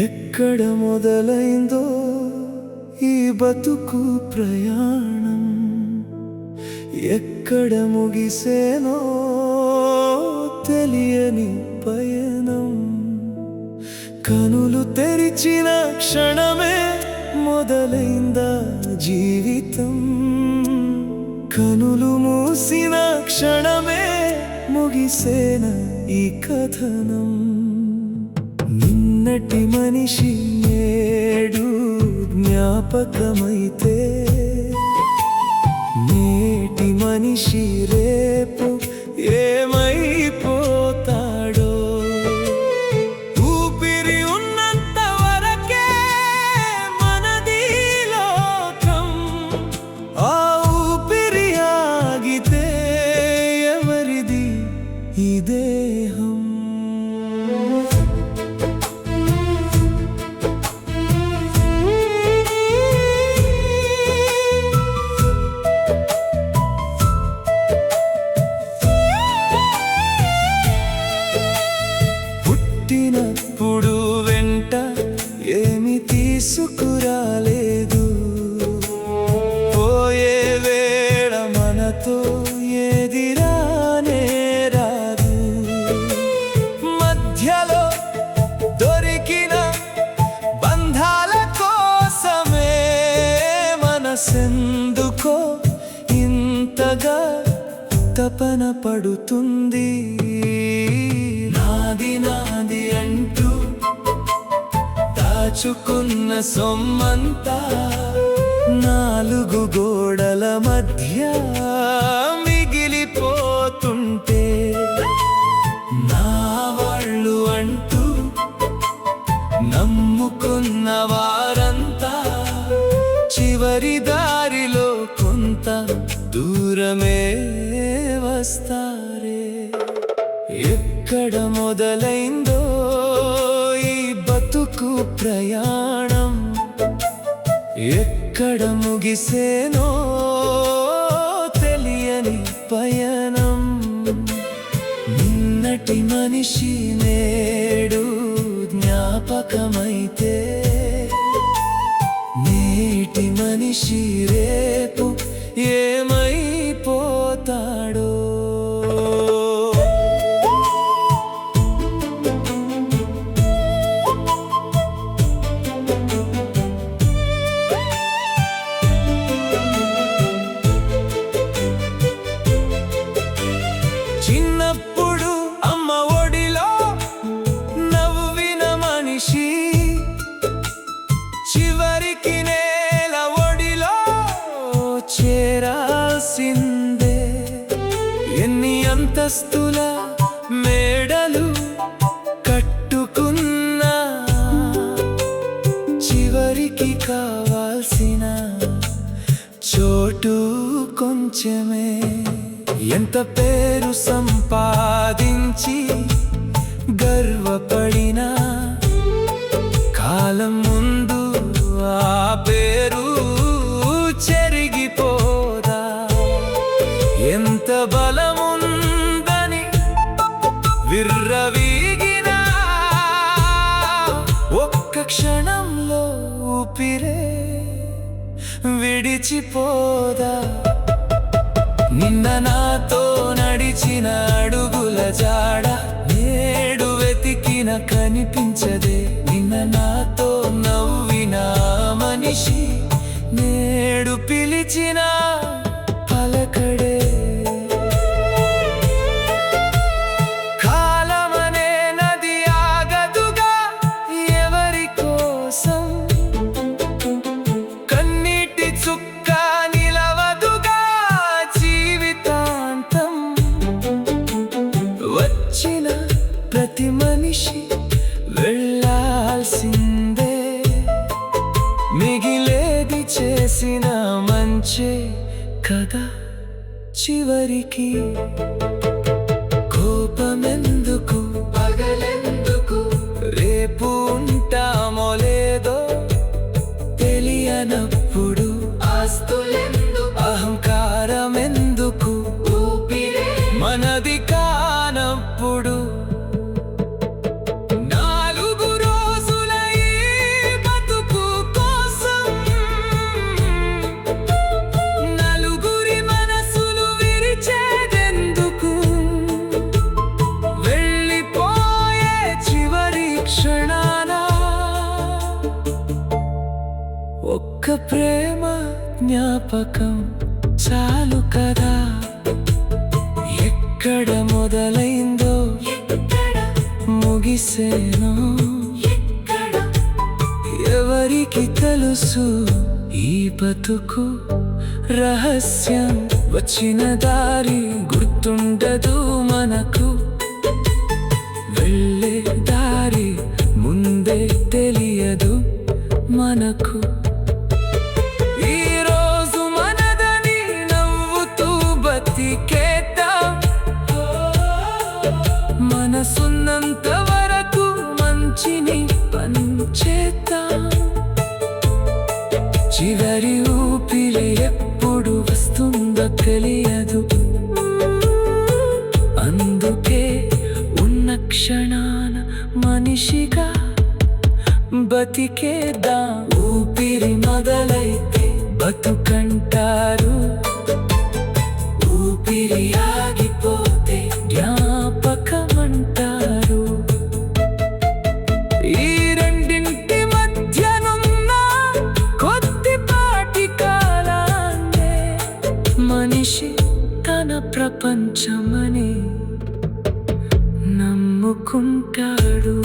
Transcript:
ఎక్కడ మొదలైందో ఈ బతుకు ప్రయాణం, ఎక్కడ ముగిసేనో తెలియని పయనం. కనులు తెరిచిన క్షణమే మొదలైందా జీవితం, కనులు మూసిన క్షణమే ముగిసేన ఈ కథనం. నిన్నటి మనిషి నేడు జ్ఞాపకమైతే, నేటి మనిషి రేపు ఏమైపోతాడో. ఊపిరి ఉన్నంత వరకే మనది లోకం, ఆ ఊపిరి ఆగితే ఎవరిది ఈ దేహం. పుట్టినప్పుడు వెంట ఏమి తీసుకురాలేదు, పోయే వేళ మనతో ఏది రానే రాదు. మధ్యలో దొరికిన బంధాల కోసమే మనసెందుకో ఇంతగా తపన పడుతుంది. నాది నాది అంటూ దాచుకున్న సొమ్మంతా నాలుగు గోడల మధ్య మిగిలిపోతుంటే, నా వాళ్ళు అంటూ నమ్ముకున్న వారంతా చివరి దారిలో కొంత దూరమే వస్తారే. ఎక్కడ మొదలైందో ఈ బతుకు ప్రయాణం, ఎక్కడ ముగిసేనో తెలియని పయనం. నిన్నటి మనిషి నేడు జ్ఞాపకమైతే, నేటి మనిషి రేపు ఏమైపోతాడో. చిన్నప్పుడు అమ్మ ఒడిలో నవ్విన మనిషి చివరికి నేల ఒడిలో చేరాల్సిందే. ఎన్ని అంతస్తుల మేడలు కట్టుకున్నా చివరికి కావాల్సిన చోటు కొంచెమే. ఎంత పేరు సంపాదించి గర్వపడినా కాలం ముందు ఆ పేరు చెరిగిపోదా. ఎంత బలముందని విర్రవీగినా ఒక్క క్షణంలో ఊపిరే విడిచిపోదా. నిన్న నాతో నడిచిన అడుగుల జాడ నేడు వెతికిన కనిపించదే. నిన్న నాతో నవ్విన మనిషి నేడు పిలిచిన పలకడే. కాలమనే నది ఆగదుగా ఎవరి కోసం, కన్నీటి చుక్క నిలవదుగా జీవితాంతం. వచ్చిన ప్రతి మనిషి వెళ్ళాల్సిందే, మిగిలేది చేసిన మంచే కదా చివరికి. కోపమెందుకు పగలెందుకు, రేపు ఉంటామో లేదో తెలియనప్పుడు ఆస్తులెందుకు, అహంకారమెందుకు, ఊపిరే మనది కానప్పుడు. 4 రోజుల ఈ జ్ఞాపకం చాలు కదా. ఎక్కడ మొదలైందో ముగిసేనో ఎవరికి తెలుసు ఈ బతుకు రహస్యం. వచ్చిన దారి గుర్తుండదు మనకు, వెళ్ళే దారి ముందే తెలియదు మనకు. ఈ రోజు మనదని నవ్వుతూ బతికేద్దాం, మనసున్నంత వరకు మంచిని పంచేద్దాం. చివరి ఊపిరి ఎప్పుడు వస్తుందో తెలియదు, అందుకే ఉన్న క్షణాన మనిషిగా బతికేద్దాం. ఊపిరి మొదలైతే బతుకంటారు, ఊపిరి ఆగిపోతే జ్ఞాపకమంటారు. ఈ రెండింటి మధ్యనున్న కొద్దిపాటి కాలాన్నే మనిషి తన ప్రపంచమని నమ్ముకుంటాడు.